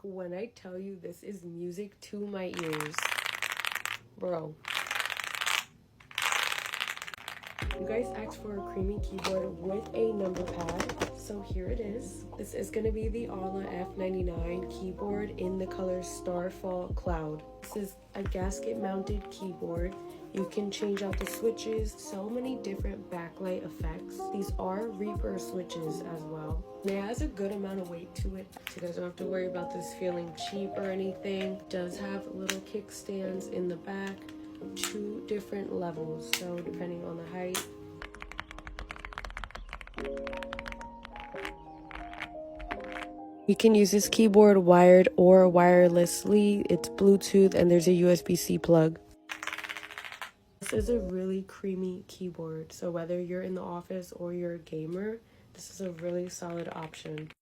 When I tell you this is music to my ears, bro. You guys asked for a creamy keyboard with a number pad, so here it is. This is going to be the Ala F99 keyboard in the color Starfall Cloud. This is a gasket mounted keyboard. You can change out the switches, so many different backlight effects. These are Reaper switches as well. And it has a good amount of weight to it, so you guys don't have to worry about this feeling cheap or anything. It does have little kickstands in the back, 2 different levels, so depending on the height. You can use this keyboard wired or wirelessly. It's Bluetooth and there's a USB-C plug. This is a really creamy keyboard, so whether you're in the office or you're a gamer, this is a really solid option.